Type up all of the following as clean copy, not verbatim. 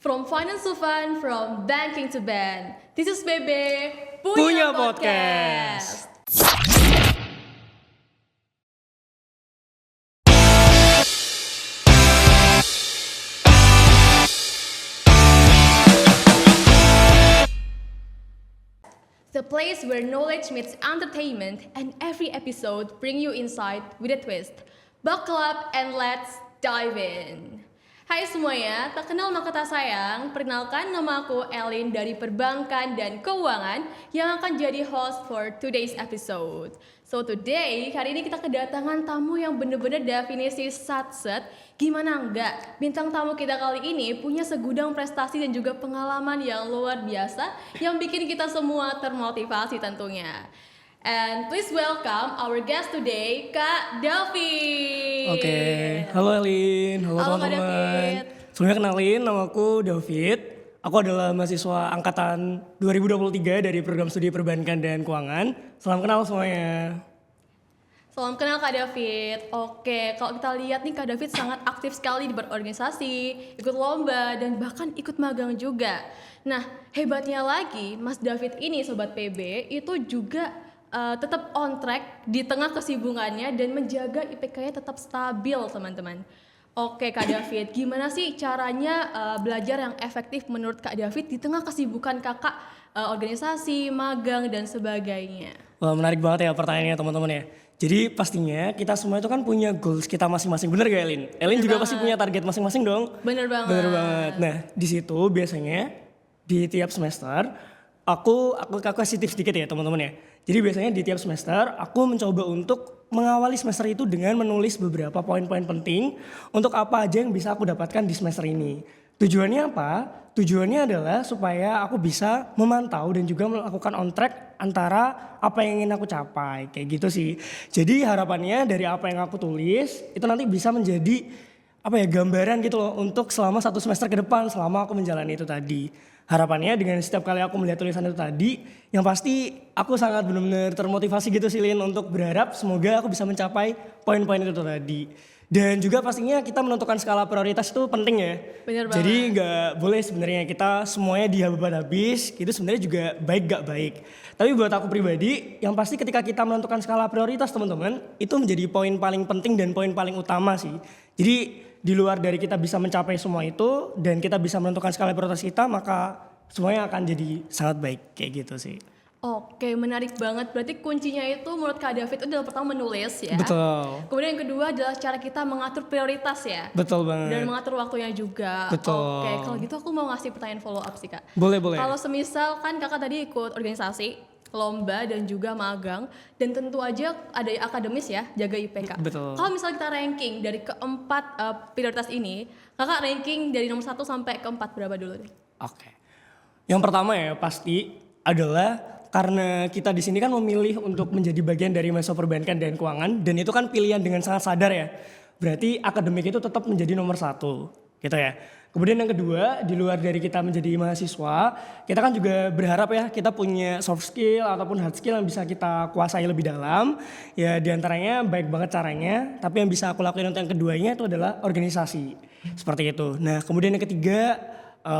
From finance to fun, from banking to band. This is Bebe Punya Podcast. The place where knowledge meets entertainment and every episode bring you insight with a twist. Buckle up and let's dive in. Hai semuanya, tak kenal maka tak sayang. Perkenalkan, nama aku Elin dari Perbankan dan Keuangan yang akan jadi host for today's episode. So today, hari ini kita kedatangan tamu yang bener-bener definisi satset. Gimana enggak? Bintang tamu kita kali ini punya segudang prestasi dan juga pengalaman yang luar biasa yang bikin kita semua termotivasi tentunya. And please welcome our guest today, Kak David. Oke, halo Elin, halo Kak teman-teman. David. Sebelumnya kenalin, namaku David. Aku adalah mahasiswa angkatan 2023 dari program studi Perbankan dan Keuangan. Salam kenal semuanya. Salam kenal Kak David. Oke, kalau kita lihat nih Kak David sangat aktif sekali di berorganisasi, ikut lomba, dan bahkan ikut magang juga. Nah, hebatnya lagi, Mas David ini Sobat PB itu juga tetap on track di tengah kesibukannya dan menjaga IPK-nya tetap stabil teman-teman. Oke Kak David, gimana sih caranya belajar yang efektif menurut Kak David di tengah kesibukan kakak organisasi, magang, dan sebagainya? Wah, menarik banget ya pertanyaannya teman-teman ya. Jadi pastinya kita semua itu kan punya goals kita masing-masing, bener gak Elin? Elin Bener juga banget. pasti punya target masing-masing dong? Bener banget. Bener banget. Nah, di situ biasanya di tiap semester aku kasih tips sedikit ya teman-teman ya. Jadi biasanya di tiap semester aku mencoba untuk mengawali semester itu dengan menulis beberapa poin-poin penting untuk apa aja yang bisa aku dapatkan di semester ini. Tujuannya apa? Tujuannya adalah supaya aku bisa memantau dan juga melakukan on track antara apa yang ingin aku capai. Kayak gitu sih. Jadi harapannya dari apa yang aku tulis itu nanti bisa menjadi gambaran gitu loh untuk selama satu semester ke depan selama aku menjalani itu tadi. Harapannya dengan setiap kali aku melihat tulisan itu tadi, yang pasti aku sangat benar-benar termotivasi gitu sih Lin untuk berharap semoga aku bisa mencapai poin-poin itu tadi. Dan juga pastinya kita menentukan skala prioritas itu penting ya. Bener banget. Jadi nggak boleh sebenarnya kita semuanya dihabiskan habis, itu sebenarnya juga baik gak baik. Tapi buat aku pribadi, yang pasti ketika kita menentukan skala prioritas teman-teman, itu menjadi poin paling penting dan poin paling utama sih. Jadi di luar dari kita bisa mencapai semua itu dan kita bisa menentukan skala prioritas kita, maka semuanya akan jadi sangat baik kayak gitu sih. Oke, menarik banget. Berarti kuncinya itu menurut Kak David itu adalah pertama menulis ya. Betul. Kemudian yang kedua adalah cara kita mengatur prioritas ya. Betul banget. Dan mengatur waktunya juga. Betul. Oke, kalau gitu aku mau ngasih pertanyaan follow up sih Kak. Boleh. Kalau semisal kan kakak tadi ikut organisasi, lomba dan juga magang, dan tentu aja ada akademis ya, jaga IPK. Betul. Kalau misalnya kita ranking dari keempat prioritas ini, kakak ranking dari nomor 1 sampai keempat berapa dulu nih? Oke. Yang pertama ya pasti adalah karena kita di sini kan memilih untuk menjadi bagian dari mahasiswa perbankan dan keuangan dan itu kan pilihan dengan sangat sadar ya. Berarti akademik itu tetap menjadi nomor 1 gitu ya. Kemudian yang kedua, di luar dari kita menjadi mahasiswa, kita kan juga berharap ya kita punya soft skill ataupun hard skill yang bisa kita kuasai lebih dalam. Ya diantaranya baik banget caranya, tapi yang bisa aku lakuin untuk yang keduanya itu adalah organisasi. Seperti itu. Nah kemudian yang ketiga,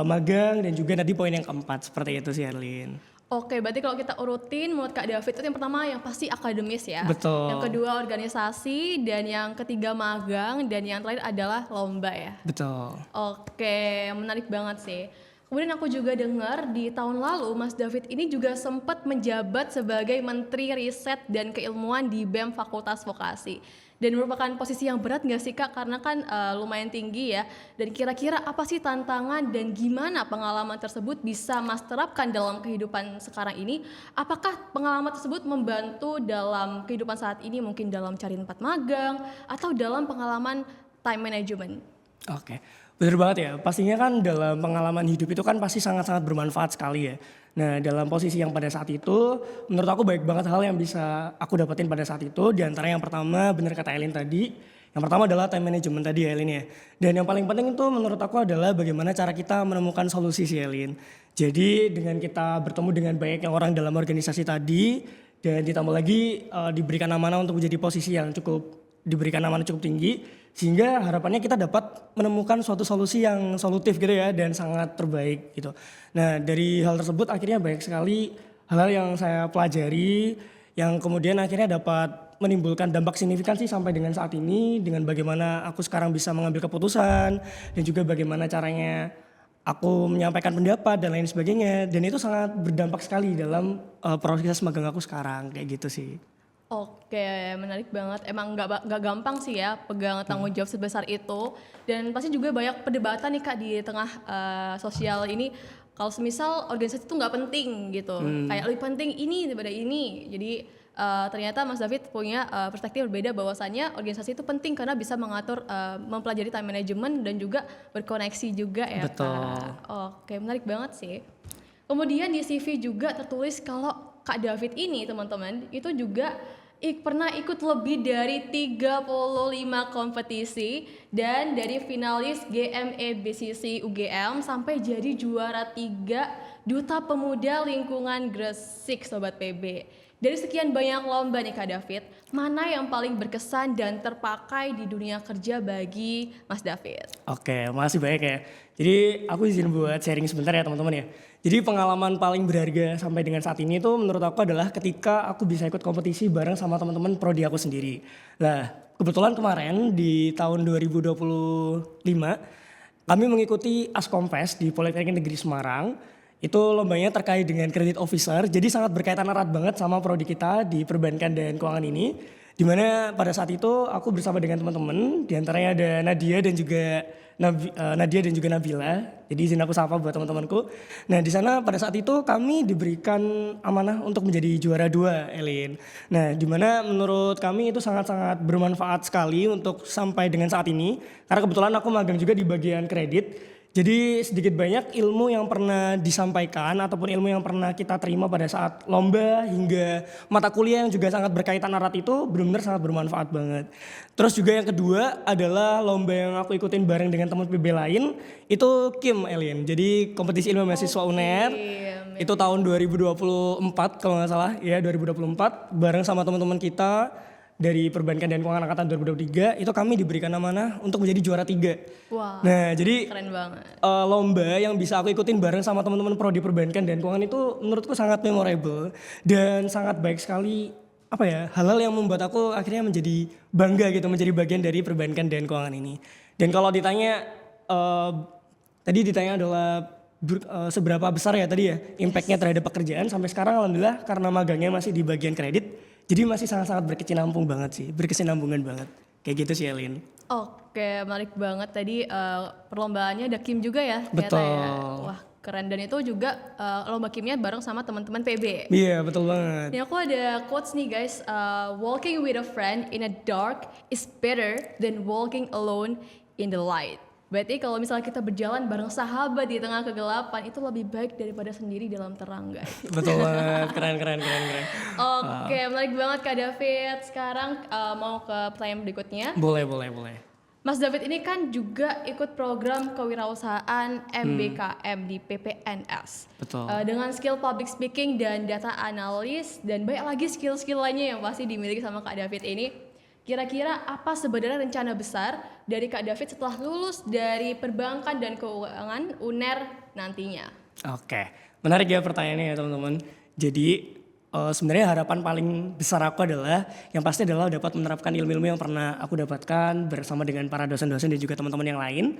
magang dan juga nanti poin yang keempat. Seperti itu sih Arlin. Oke, berarti kalau kita urutin menurut Kak David itu yang pertama yang pasti akademis ya. Betul. Yang kedua organisasi, dan yang ketiga magang, dan yang terakhir adalah lomba ya. Betul. Oke, menarik banget sih. Kemudian aku juga dengar di tahun lalu Mas David ini juga sempat menjabat sebagai Menteri Riset dan Keilmuan di BEM Fakultas Vokasi. Dan merupakan posisi yang berat nggak sih Kak? Karena kan lumayan tinggi ya. Dan kira-kira apa sih tantangan dan gimana pengalaman tersebut bisa Mas terapkan dalam kehidupan sekarang ini? Apakah pengalaman tersebut membantu dalam kehidupan saat ini, mungkin dalam cari tempat magang atau dalam pengalaman time management? Oke, benar banget ya. Pastinya kan dalam pengalaman hidup itu kan pasti sangat-sangat bermanfaat sekali ya. Nah dalam posisi yang pada saat itu, menurut aku baik banget hal yang bisa aku dapetin pada saat itu. Di antara yang pertama, benar kata Elin tadi, yang pertama adalah time management tadi ya Elin ya. Dan yang paling penting itu menurut aku adalah bagaimana cara kita menemukan solusi sih Elin. Jadi dengan kita bertemu dengan banyak yang orang dalam organisasi tadi, dan ditambah lagi diberikan amanah untuk menjadi posisi yang cukup, diberikan amanah cukup tinggi, Sehingga harapannya kita dapat menemukan suatu solusi yang solutif gitu ya dan sangat terbaik gitu. Nah dari hal tersebut akhirnya banyak sekali hal-hal yang saya pelajari yang kemudian akhirnya dapat menimbulkan dampak signifikan sih sampai dengan saat ini dengan bagaimana aku sekarang bisa mengambil keputusan dan juga bagaimana caranya aku menyampaikan pendapat dan lain sebagainya dan itu sangat berdampak sekali dalam proses magang aku sekarang kayak gitu sih. Oke, menarik banget. Emang nggak gampang sih ya pegang tanggung jawab sebesar itu. Dan pasti juga banyak perdebatan nih Kak di tengah sosial ini. Kalau semisal organisasi itu nggak penting gitu, kayak lebih penting ini daripada ini. Jadi ternyata Mas David punya perspektif berbeda bahwasannya organisasi itu penting karena bisa mengatur, mempelajari time management dan juga berkoneksi juga ya Betul. Kak. Oke, menarik banget sih. Kemudian di CV juga tertulis kalau Kak David ini teman-teman itu juga pernah ikut lebih dari 35 kompetisi dan dari finalis GME BCC UGM sampai jadi juara 3 Duta Pemuda Lingkungan Gresik Sobat PB. Dari sekian banyak lomba nih Kak David, mana yang paling berkesan dan terpakai di dunia kerja bagi Mas David? Oke, makasih banyak ya. Jadi aku izin buat sharing sebentar ya teman-teman ya. Jadi pengalaman paling berharga sampai dengan saat ini tuh menurut aku adalah ketika aku bisa ikut kompetisi bareng sama teman-teman prodi aku sendiri. Nah, kebetulan kemarin di tahun 2025 kami mengikuti Askompes di Politeknik Negeri Semarang. Itu lombanya terkait dengan credit officer, jadi sangat berkaitan erat banget sama prodi kita di perbankan dan keuangan ini. Dimana pada saat itu aku bersama dengan teman-teman, diantaranya ada Nadia dan juga Nabila. Jadi izin aku sapa buat teman-temanku. Nah di sana pada saat itu kami diberikan amanah untuk menjadi juara 2, Elin. Nah dimana menurut kami itu sangat-sangat bermanfaat sekali untuk sampai dengan saat ini. Karena kebetulan aku magang juga di bagian kredit. Jadi sedikit banyak ilmu yang pernah disampaikan ataupun ilmu yang pernah kita terima pada saat lomba hingga mata kuliah yang juga sangat berkaitan erat itu benar-benar sangat bermanfaat banget. Terus juga yang kedua adalah lomba yang aku ikutin bareng dengan teman PB lain itu KIM Elin. Jadi kompetisi ilmu mahasiswa UNER itu tahun 2024 kalau nggak salah ya 2024 bareng sama teman-teman kita dari Perbankan dan Keuangan Angkatan 2023 itu kami diberikan amanah untuk menjadi juara 3. Wah, Nah jadi keren banget. lomba yang bisa aku ikutin bareng sama teman-teman prodi Perbankan dan Keuangan itu menurutku sangat memorable dan sangat baik sekali apa ya hal-hal yang membuat aku akhirnya menjadi bangga gitu menjadi bagian dari Perbankan dan Keuangan ini. Dan kalau ditanya tadi ditanya adalah seberapa besar ya tadi ya impactnya terhadap pekerjaan sampai sekarang alhamdulillah karena magangnya masih di bagian kredit jadi masih sangat-sangat berkesinambungan banget sih berkesinambungan banget kayak gitu sih Elin. Oke, menarik banget tadi perlombaannya ada Kim juga ya ternyata Betul. ya. Wah, keren dan itu juga lomba kimia bareng sama teman-teman PB. Iya betul banget. Ini aku ada quotes nih guys, walking with a friend in a dark is better than walking alone in the light. Berarti kalau misalnya kita berjalan bareng sahabat di tengah kegelapan itu lebih baik daripada sendiri dalam terang guys. Betul banget, keren. Oke, menarik banget Kak David. Sekarang mau ke pertanyaan berikutnya. Boleh. Mas David ini kan juga ikut program kewirausahaan MBKM di PPNS. Betul. Dengan skill public speaking dan data analis dan banyak lagi skill-skill lainnya yang pasti dimiliki sama Kak David ini. Kira-kira apa sebenarnya rencana besar dari Kak David setelah lulus dari perbankan dan keuangan UNER nantinya? Oke, menarik ya pertanyaannya ya teman-teman. Jadi sebenarnya harapan paling besar aku adalah yang pasti adalah dapat menerapkan ilmu-ilmu yang pernah aku dapatkan bersama dengan para dosen-dosen dan juga teman-teman yang lain.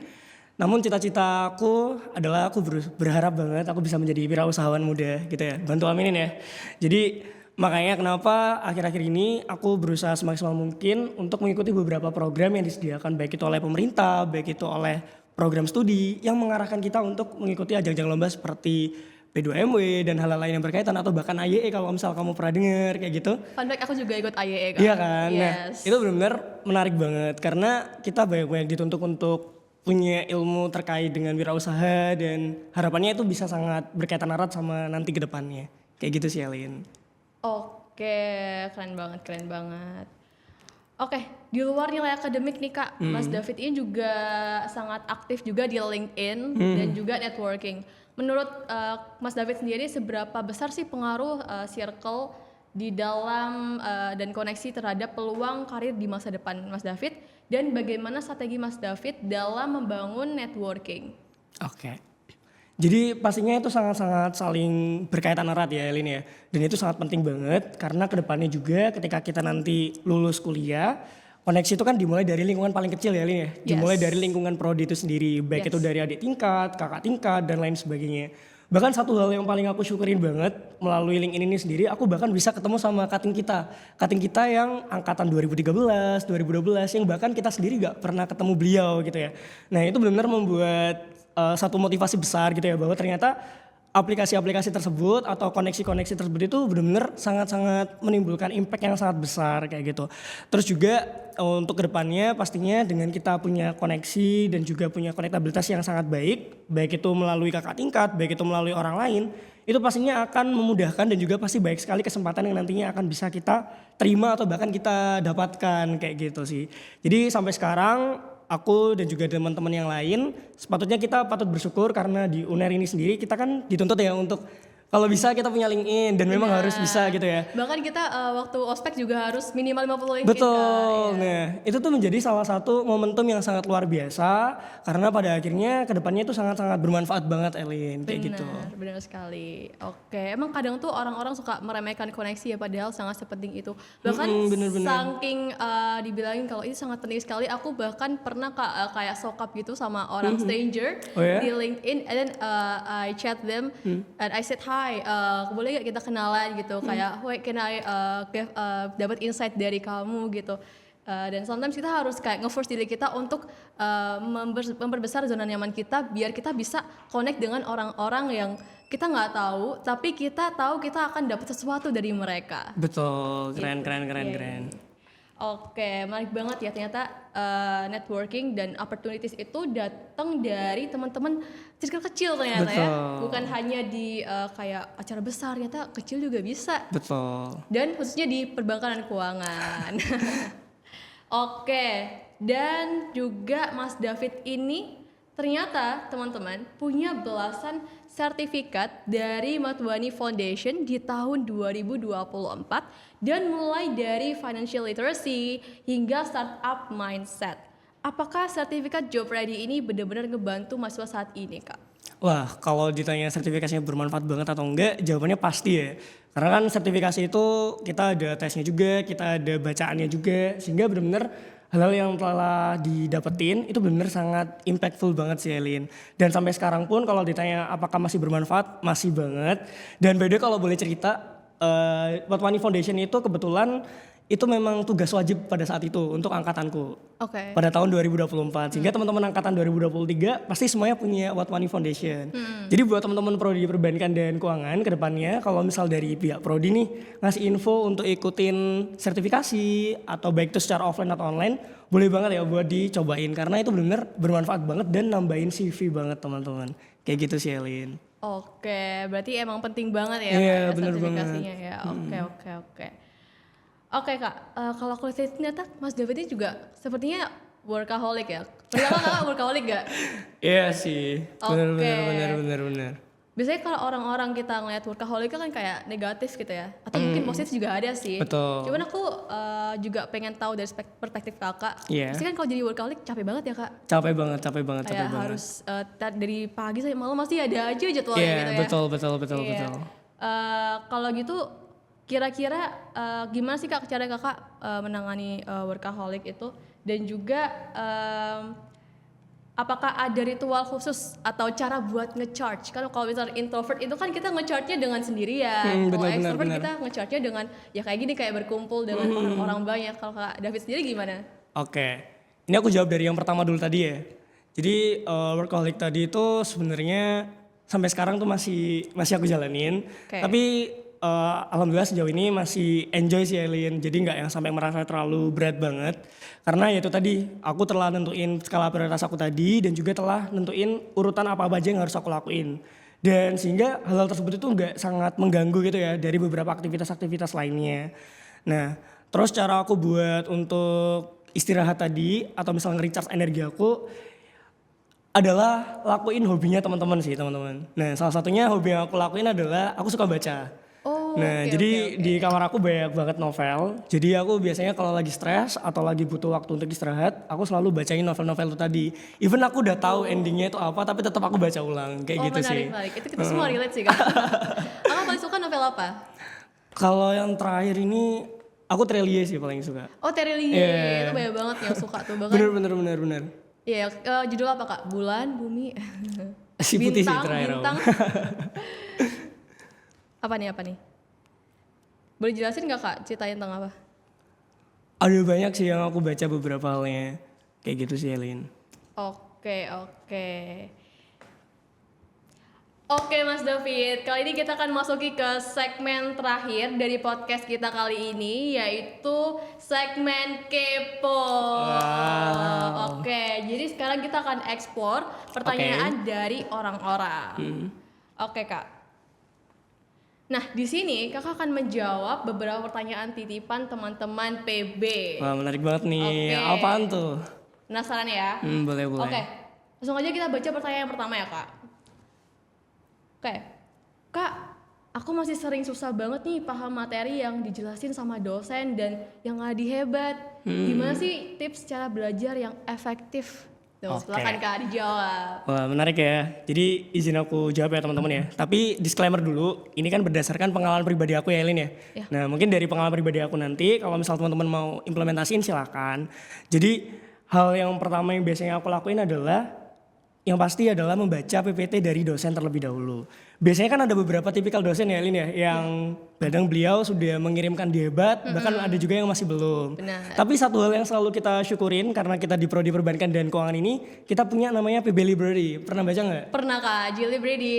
Namun cita-cita aku adalah aku berharap banget aku bisa menjadi wirausahawan muda gitu ya. Bantu aminin ya. Jadi makanya kenapa akhir-akhir ini aku berusaha semaksimal mungkin untuk mengikuti beberapa program yang disediakan baik itu oleh pemerintah, baik itu oleh program studi yang mengarahkan kita untuk mengikuti ajang-ajang lomba seperti P2MW dan hal-hal lain yang berkaitan atau bahkan AYE kalau misal kamu pernah dengar kayak gitu. Fun fact aku juga ikut AYE kan. Iya kan? Yes. Nah, itu benar-benar menarik banget karena kita banyak dituntut untuk punya ilmu terkait dengan wirausaha dan harapannya itu bisa sangat berkaitan erat sama nanti ke depannya. Kayak gitu sih Alin. Oke, keren banget. Oke, di luar nilai akademik nih Kak, Mas David ini juga sangat aktif juga di LinkedIn dan juga networking. Menurut Mas David sendiri seberapa besar sih pengaruh circle di dalam dan koneksi terhadap peluang karir di masa depan Mas David dan bagaimana strategi Mas David dalam membangun networking. Oke. Jadi pastinya itu sangat-sangat saling berkaitan erat ya Elin ya. Dan itu sangat penting banget karena kedepannya juga ketika kita nanti lulus kuliah, koneksi itu kan dimulai dari lingkungan paling kecil ya Elin ya. Dimulai dari lingkungan prodi itu sendiri, baik itu dari adik tingkat, kakak tingkat, dan lain sebagainya. Bahkan satu hal yang paling aku syukurin banget melalui LinkedIn ini sendiri, aku bahkan bisa ketemu sama cutting kita yang angkatan 2013, 2012 yang bahkan kita sendiri gak pernah ketemu beliau gitu ya. Nah itu benar-benar membuat satu motivasi besar gitu ya bahwa ternyata aplikasi-aplikasi tersebut atau koneksi-koneksi tersebut itu benar-benar sangat-sangat menimbulkan impact yang sangat besar kayak gitu. Terus juga untuk kedepannya pastinya dengan kita punya koneksi dan juga punya konektabilitas yang sangat baik itu melalui kakak tingkat, baik itu melalui orang lain, itu pastinya akan memudahkan dan juga pasti baik sekali kesempatan yang nantinya akan bisa kita terima atau bahkan kita dapatkan kayak gitu sih. Jadi sampai sekarang aku dan juga teman-teman yang lain sepatutnya kita patut bersyukur karena di UNER ini sendiri kita kan dituntut ya untuk kalau bisa kita punya LinkedIn dan memang harus bisa gitu ya. Bahkan kita waktu ospek juga harus minimal 50 LinkedIn. Betul. Nah, itu tuh menjadi salah satu momentum yang sangat luar biasa karena pada akhirnya kedepannya itu sangat-sangat bermanfaat banget Elin kayak gitu. Benar sekali. Oke, emang kadang tuh orang-orang suka meremehkan koneksi ya padahal sangat sepenting itu. Bahkan saking dibilangin kalau itu sangat penting sekali, aku bahkan pernah kayak sokap gitu sama orang stranger di LinkedIn and then I chat them and I said hi, boleh gak kita kenalan gitu, kayak wait can I dapat insight dari kamu gitu. Dan sometimes kita harus kayak nge-force diri kita untuk memperbesar zona nyaman kita biar kita bisa connect dengan orang-orang yang kita nggak tahu tapi kita tahu kita akan dapat sesuatu dari mereka. Betul, keren. Oke, menarik banget ya ternyata networking dan opportunities itu datang dari teman-teman circle kecil ternyata. Betul. Ya. Bukan hanya di kayak acara besar, ternyata kecil juga bisa. Betul. Dan khususnya di perbankan dan keuangan. Oke, dan juga Mas David ini ternyata teman-teman punya belasan sertifikat dari Matwani Foundation di tahun 2024 dan mulai dari financial literacy hingga startup mindset. Apakah sertifikat Job Ready ini benar-benar ngebantu mahasiswa saat ini, Kak? Wah, kalau ditanya sertifikasinya bermanfaat banget atau enggak, jawabannya pasti ya. Karena kan sertifikasi itu kita ada tesnya juga, kita ada bacaannya juga, sehingga benar-benar hal-hal yang telah didapetin itu benar-benar sangat impactful banget sih Elin. Dan sampai sekarang pun kalau ditanya apakah masih bermanfaat, masih banget. Dan by the way kalau boleh cerita, Matwani Foundation itu kebetulan itu memang tugas wajib pada saat itu untuk angkatanku. Pada tahun 2024. Sehingga teman-teman angkatan 2023 pasti semuanya punya Matwani Foundation. Jadi buat teman-teman prodi perbankan dan keuangan ke depannya kalau misal dari pihak prodi nih ngasih info untuk ikutin sertifikasi atau baik itu secara offline atau online, boleh banget ya buat dicobain karena itu benar-benar bermanfaat banget dan nambahin CV banget teman-teman. Kayak gitu sih Elin. Oke, berarti emang penting banget ya sertifikasinya ya. Oke. Oke Kak, kalau aku lihat ternyata Mas David ini juga sepertinya workaholic ya. Pertama Kakak workaholic gak? Iya sih, benar. Biasanya kalau orang-orang kita ngeliat workaholic kan kayak negatif gitu ya. Atau mungkin positif juga ada sih. Betul. Cuman aku juga pengen tahu dari perspektif Kakak. Iya. Pasti kan kalau jadi workaholic capek banget ya Kak? Capek banget. Kayak harus dari pagi sampai malam masih ada aja jadwalnya gitu ya. Betul. Kalau gitu kira-kira gimana sih Kak cara Kakak menangani workaholic itu dan juga apakah ada ritual khusus atau cara buat nge-charge? Kan kalau misalnya introvert itu kan kita nge-charge-nya dengan sendirian. Kalau extrovert kita nge-charge-nya dengan ya kayak gini kayak berkumpul dengan orang-orang banyak. Kalau Kak David sendiri gimana? Oke. Ini aku jawab dari yang pertama dulu tadi ya. Jadi workaholic tadi itu sebenarnya sampai sekarang tuh masih aku jalanin. Tapi alhamdulillah sejauh ini masih enjoy sih Elin, jadi nggak yang sampai merasa terlalu berat banget. Karena ya itu tadi, aku telah nentuin skala prioritas aku tadi dan juga telah nentuin urutan apa aja yang harus aku lakuin. Dan sehingga hal-hal tersebut itu nggak sangat mengganggu gitu ya dari beberapa aktivitas-aktivitas lainnya. Nah, terus cara aku buat untuk istirahat tadi atau misalnya nge-recharge energi aku adalah lakuin hobinya teman-teman sih teman-teman. Nah, salah satunya hobi yang aku lakuin adalah aku suka baca. Nah, oke, jadi oke, oke. di kamar aku banyak banget novel. Jadi aku biasanya kalau lagi stres atau lagi butuh waktu untuk istirahat, aku selalu bacain novel-novel itu tadi. Even aku udah tahu endingnya itu apa, tapi tetap aku baca ulang kayak Oh gitu sih. menarik. Itu kita semua relate sih kan. Kakak paling suka novel apa? Kalau yang terakhir ini aku Trelie sih paling suka. Oh Terelie, itu Iya. banyak banget yang suka tuh bahkan. Bener. Iya, judul apa kak? Bulan, bumi, Si putih sih bintang, terakhir aku. bintang. Apa nih? Boleh jelasin nggak kak ceritain tentang apa? Ada banyak sih yang aku baca beberapa halnya. Kayak gitu sih Elin. Oke. Oke Mas David, kali ini kita akan masuki ke segmen terakhir dari podcast kita kali ini, yaitu segmen Kepo. Wow. Oke, jadi sekarang kita akan eksplor pertanyaan dari orang-orang. Oke kak. Nah di sini kakak akan menjawab beberapa pertanyaan titipan teman-teman PB. Wah menarik banget nih. Oke. Apaan tuh? Penasaran ya? Boleh. Oke, langsung aja kita baca pertanyaan yang pertama ya kak. Oke, kak, aku masih sering susah banget nih paham materi yang dijelasin sama dosen dan yang ngadi hebat. Gimana sih tips cara belajar yang efektif? Tuh, Oke. silakan kak dijawab. Wah menarik ya. Jadi izin aku jawab ya teman-teman ya. Tapi disclaimer dulu, ini kan berdasarkan pengalaman pribadi aku ya Elin ya. Ya. Nah mungkin dari pengalaman pribadi aku nanti, kalau misal teman-teman mau implementasiin silakan. Jadi hal yang pertama yang biasanya aku lakuin adalah yang pasti adalah membaca PPT dari dosen terlebih dahulu. Biasanya kan ada beberapa tipikal dosen ya Elin ya, yang kadang beliau sudah mengirimkan di hebat, bahkan ada juga yang masih belum. Benar. Tapi satu hal yang selalu kita syukurin karena kita di Prodi Perbankan dan Keuangan ini, kita punya namanya PB Library. Pernah baca nggak? Pernah kak, Jilibri di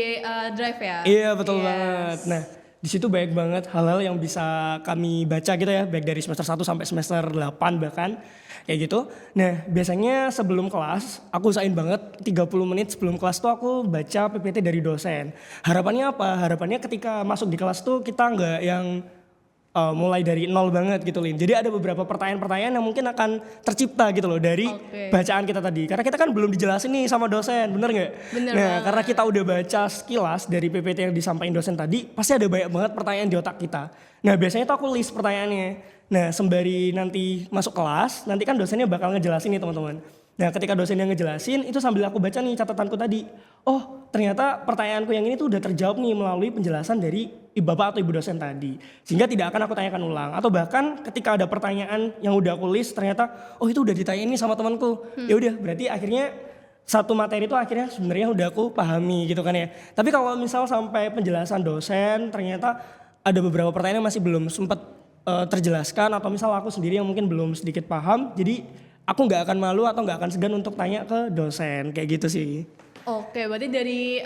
Drive ya? Iya betul Yes. banget. Nah di situ banyak banget hal-hal yang bisa kami baca gitu ya, baik dari semester 1 sampai semester 8 bahkan kayak gitu. Nah biasanya sebelum kelas aku usahain banget 30 menit sebelum kelas tuh aku baca PPT dari dosen. Harapannya apa? Harapannya ketika masuk di kelas tuh kita nggak yang mulai dari nol banget gitu Lin. Jadi ada beberapa pertanyaan-pertanyaan yang mungkin akan tercipta gitu loh dari Oke. bacaan kita tadi. Karena kita kan belum dijelasin nih sama dosen, bener nggak? Bener Nah banget. karena kita udah baca sekilas dari PPT yang disampaikan dosen tadi, pasti ada banyak banget pertanyaan di otak kita. Nah biasanya tuh aku list pertanyaannya. Nah sembari nanti masuk kelas, nanti kan dosennya bakal ngejelasin nih teman-teman. Nah ketika dosen yang ngejelasin, itu sambil aku baca nih catatanku tadi. Oh ternyata pertanyaanku yang ini tuh udah terjawab nih melalui penjelasan dari bapak atau ibu dosen tadi. Sehingga tidak akan aku tanyakan ulang. Atau bahkan ketika ada pertanyaan yang udah aku list ternyata, oh itu udah ditanyain nih sama temanku. Ya udah berarti akhirnya satu materi itu akhirnya sebenarnya udah aku pahami gitu kan ya. Tapi kalau misal sampai penjelasan dosen ternyata ada beberapa pertanyaan yang masih belum sempat terjelaskan atau misal aku sendiri yang mungkin belum sedikit paham, jadi aku nggak akan malu atau nggak akan segan untuk tanya ke dosen kayak gitu sih. Oke, berarti dari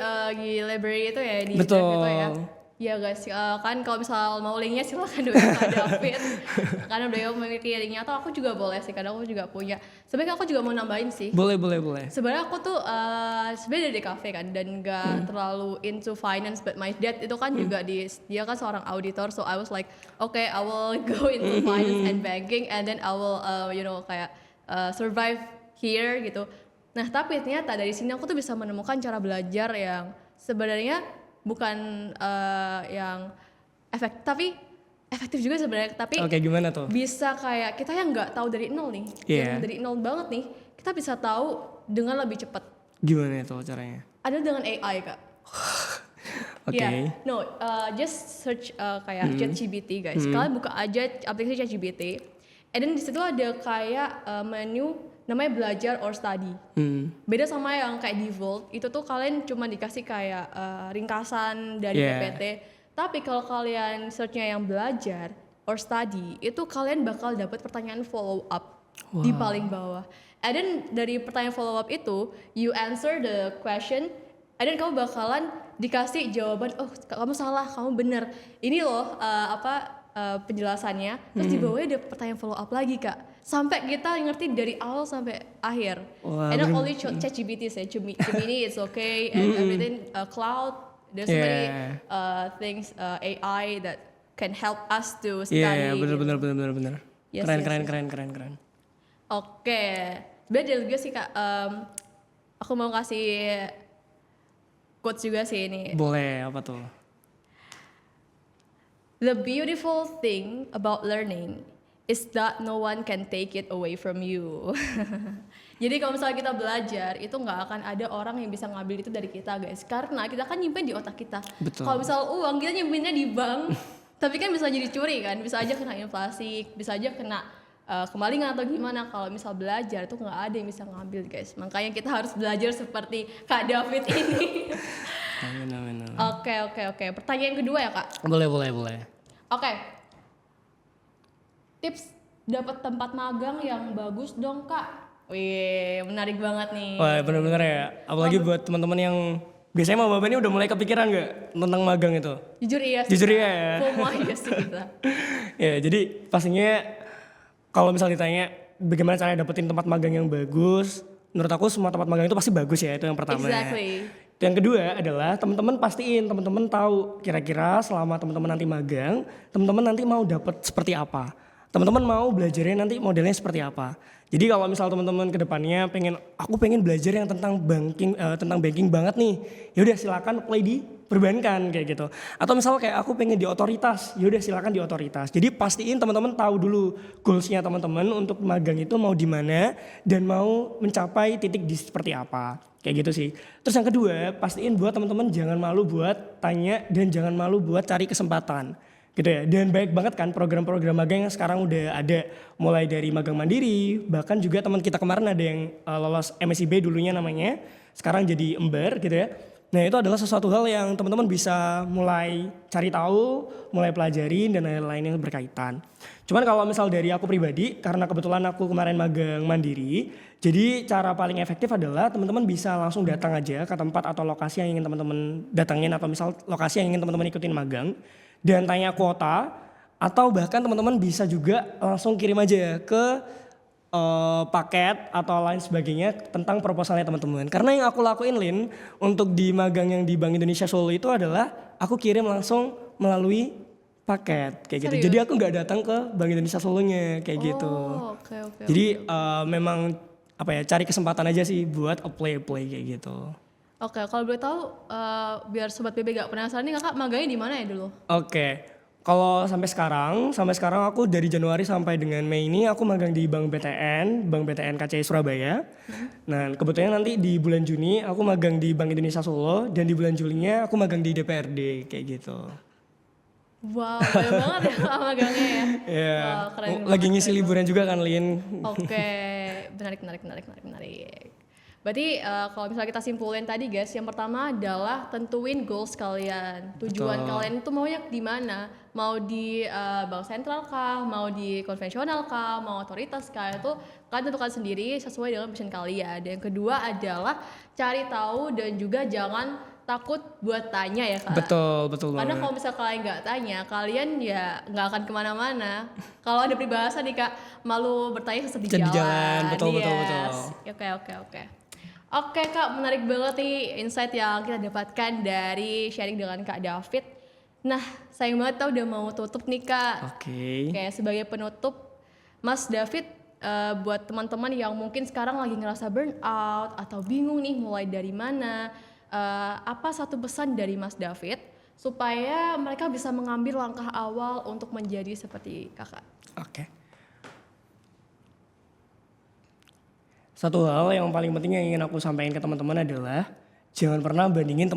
library itu ya di Betul. Drive itu ya. Ya guys, kan kalau misal mau linknya silakan dulu Kak David. Karena beliau memiliki linknya atau aku juga boleh sih, karena aku juga punya. Sebenarnya aku juga mau nambahin sih. Boleh. Sebenarnya aku tuh sebenarnya dari kafe kan dan gak terlalu into finance, but my dad itu kan juga dia kan seorang auditor, so I was like, okay, I will go into finance and banking and then I will kayak survive here gitu. Nah tapi ternyata dari sini aku tuh bisa menemukan cara belajar yang sebenarnya bukan yang tapi efektif juga sebenarnya, tapi Oke, gimana tuh? bisa kayak kita yang nggak tahu dari nol nih, Iya. yang dari nol banget nih, kita bisa tahu dengan lebih cepat. Gimana itu caranya? Ada dengan AI kak. Oke. Yeah. No, just search kayak ChatGPT guys. Kalian buka aja aplikasi ChatGPT, and then di situ ada kayak menu namanya belajar or study. Beda sama yang kayak default, itu tuh kalian cuma dikasih kayak ringkasan dari Yeah. PPT. Tapi kalau kalian searchnya yang belajar or study, itu kalian bakal dapat pertanyaan follow up di paling bawah. And then dari pertanyaan follow up itu, you answer the question, and then kamu bakalan dikasih jawaban, oh kamu salah, kamu bener. Ini loh penjelasannya. Terus di bawahnya ada pertanyaan follow up lagi kak. Sampai kita ngerti dari awal sampai akhir. Wah, And not only ChatGPT say, Gemini it's okay, and everything cloud. There's so many things AI that can help us to study. Iya, gitu. benar. Yes, Keren. Oke, sebenarnya juga sih kak, aku mau kasih quotes juga sih ini. Boleh, apa tuh? The beautiful thing about learning is that no one can take it away from you. Jadi kalau misalnya kita belajar, itu nggak akan ada orang yang bisa ngambil itu dari kita guys. Karena kita kan nyimpen di otak kita. Betul. Kalau misal uang kita nyimpennya di bank, tapi kan bisa jadi curi kan, bisa aja kena inflasi, bisa aja kena kemalingan atau gimana. Kalau misal belajar itu nggak ada yang bisa ngambil guys. Makanya kita harus belajar seperti Kak David ini. Amin, amin, amin. Oke. Pertanyaan kedua ya Kak. Boleh. Oke. Tips dapat tempat magang yang bagus dong Kak. Wih, menarik banget nih. Wah, bener-bener ya. Apalagi buat teman-teman yang biasanya mau ini udah mulai kepikiran nggak tentang magang itu? Jujur iya sih. Jujur iya ya. FOMO iya sih kita. Ya, jadi pastinya kalau misal ditanya bagaimana cara dapetin tempat magang yang bagus, menurut aku semua tempat magang itu pasti bagus ya, itu yang pertama. Exactly. Yang kedua adalah teman-teman pastiin, teman-teman tahu kira-kira selama teman-teman nanti magang, teman-teman nanti mau dapat seperti apa. Teman-teman mau belajarnya nanti modelnya seperti apa. Jadi kalau misal teman-teman ke depannya aku pengen belajar yang tentang banking banget nih. Ya udah silakan apply di perbankan kayak gitu. Atau misal kayak aku pengen di otoritas, ya udah silakan di otoritas. Jadi pastiin teman-teman tahu dulu goalsnya teman-teman untuk magang itu mau di mana dan mau mencapai titik di seperti apa. Kayak gitu sih. Terus yang kedua, pastiin buat teman-teman jangan malu buat tanya dan jangan malu buat cari kesempatan. Gitu ya. Dan baik banget kan program-program magang yang sekarang udah ada, mulai dari magang mandiri, bahkan juga teman kita kemarin ada yang lolos MSIB dulunya namanya, sekarang jadi ember gitu ya. Nah itu adalah sesuatu hal yang teman-teman bisa mulai cari tahu, mulai pelajarin dan lain-lain yang berkaitan. Cuman kalau misal dari aku pribadi, karena kebetulan aku kemarin magang mandiri, jadi cara paling efektif adalah teman-teman bisa langsung datang aja ke tempat atau lokasi yang ingin teman-teman datangin, atau misal lokasi yang ingin teman-teman ikutin magang, dan tanya kuota, atau bahkan teman-teman bisa juga langsung kirim aja ke paket atau lain sebagainya tentang proposalnya teman-teman. Karena yang aku lakuin Lin untuk di magang yang di Bank Indonesia Solo itu adalah aku kirim langsung melalui paket kayak gitu. Serius? Jadi aku nggak datang ke Bank Indonesia Solonya kayak gitu. Oke. Jadi memang cari kesempatan aja sih buat apply kayak gitu. Oke, kalau boleh tahu biar sobat PB gak penasaran nih Kakak magangnya di mana ya dulu? Oke. Kalau sampai sekarang aku dari Januari sampai dengan Mei ini aku magang di Bank BTN KCI Surabaya. Nah, kebetulan nanti di bulan Juni aku magang di Bank Indonesia Solo, dan di bulan Julinya aku magang di DPRD kayak gitu. Wow, banyak banget ya magangnya ya. Iya. Wow, keren Lagi banget, ngisi keren liburan juga kan, Lin. Oke, menarik. Berarti kalau misalnya kita simpulin tadi guys, yang pertama adalah tentuin goals kalian. Tujuan Betul. kalian itu maunya di mana? Mau di bank sentral kah? Mau di konvensional kah? Mau otoritas kah? Itu kalian tentukan sendiri sesuai dengan mission kalian. Dan yang kedua adalah cari tahu dan juga jangan takut buat tanya ya Kak. Betul Karena banget. kalau misal kalian nggak tanya, kalian ya nggak akan kemana-mana. Kalau ada peribahasa nih Kak, malu bertanya sesat di Di jalan. jalan, betul. Oke. Oke Kak, menarik banget nih insight yang kita dapatkan dari sharing dengan Kak David. Nah, sayang banget udah mau tutup nih Kak. Oke. Kayak sebagai penutup, Mas David, buat teman-teman yang mungkin sekarang lagi ngerasa burnout atau bingung nih mulai dari mana, apa satu pesan dari Mas David supaya mereka bisa mengambil langkah awal untuk menjadi seperti kakak? Oke. Satu hal yang paling penting yang ingin aku sampaikan ke teman-teman adalah jangan pernah bandingin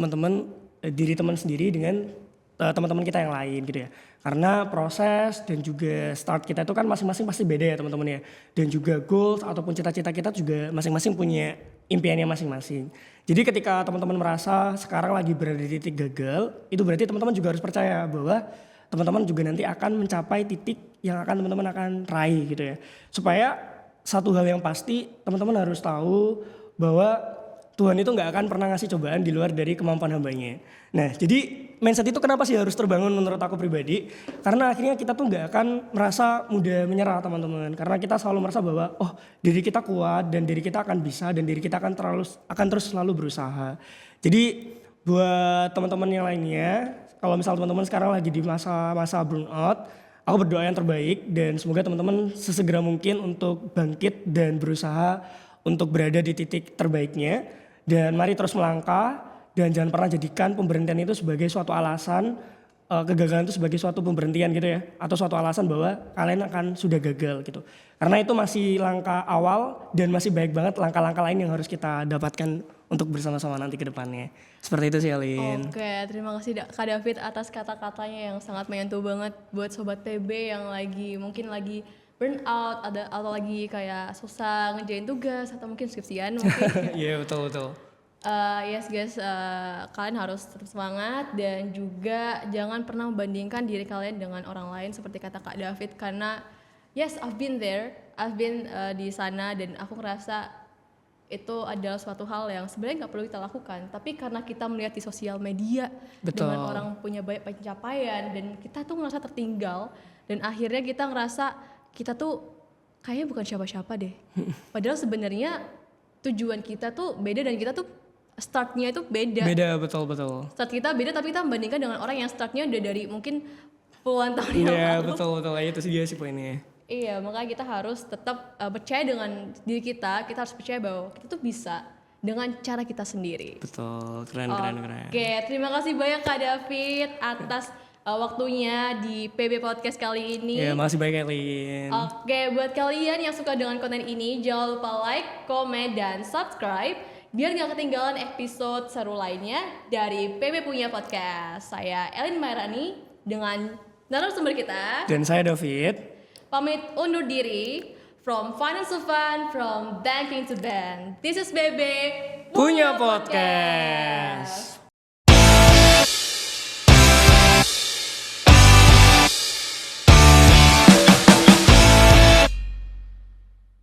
diri teman sendiri dengan teman-teman kita yang lain gitu ya. Karena proses dan juga start kita itu kan masing-masing pasti beda ya teman-teman ya. Dan juga goals ataupun cita-cita kita juga masing-masing punya impiannya masing-masing. Jadi ketika teman-teman merasa sekarang lagi berada di titik gagal, itu berarti teman-teman juga harus percaya bahwa teman-teman juga nanti akan mencapai titik yang teman-teman akan raih gitu ya. Supaya satu hal yang pasti teman-teman harus tahu bahwa Tuhan itu nggak akan pernah ngasih cobaan di luar dari kemampuan hambanya. Nah, jadi mindset itu kenapa sih harus terbangun menurut aku pribadi? Karena akhirnya kita tuh nggak akan merasa mudah menyerah teman-teman. Karena kita selalu merasa bahwa diri kita kuat dan diri kita akan bisa dan diri kita akan terus selalu berusaha. Jadi buat teman-teman yang lainnya, kalau misal teman-teman sekarang lagi di masa burnout, aku berdoa yang terbaik dan semoga teman-teman sesegera mungkin untuk bangkit dan berusaha untuk berada di titik terbaiknya. Dan mari terus melangkah dan jangan pernah jadikan pemberhentian itu sebagai suatu alasan kegagalan itu sebagai suatu pemberhentian gitu ya, atau suatu alasan bahwa kalian akan sudah gagal gitu. Karena itu masih langkah awal dan masih baik banget langkah-langkah lain yang harus kita dapatkan untuk bersama-sama nanti ke depannya. Seperti itu sih Alin. Oke, terima kasih Kak David atas kata-katanya yang sangat menyentuh banget buat Sobat PB yang mungkin lagi burn out atau lagi kayak susah ngerjain tugas atau mungkin skripsian mungkin. Iya betul. Yes guys, kalian harus tetap semangat dan juga jangan pernah membandingkan diri kalian dengan orang lain seperti kata Kak David, karena yes, I've been di sana dan aku ngerasa itu adalah suatu hal yang sebenarnya nggak perlu kita lakukan, tapi karena kita melihat di sosial media dengan orang punya banyak pencapaian dan kita tuh ngerasa tertinggal dan akhirnya kita ngerasa kita tuh kayaknya bukan siapa-siapa deh. Padahal sebenarnya tujuan kita tuh beda dan kita tuh startnya itu beda. Beda, betul. Start kita beda tapi kita membandingkan dengan orang yang startnya udah dari mungkin puluhan tahun yang lalu. Iya betul, itu sih poinnya. Iya, makanya kita harus tetap percaya dengan diri kita harus percaya bahwa kita tuh bisa dengan cara kita sendiri. Betul, keren. Oke, terima kasih banyak Kak David atas waktunya di PB Podcast kali ini. Iya, makasih banyak Elin. Oke, buat kalian yang suka dengan konten ini, jangan lupa like, komen, dan subscribe biar gak ketinggalan episode seru lainnya dari PB Punya Podcast. Saya Elin Mairani dengan narasumber kita. Dan saya David. Pamit undur diri. From finance to fun, from banking to band. This is Bebe Punya Podcast.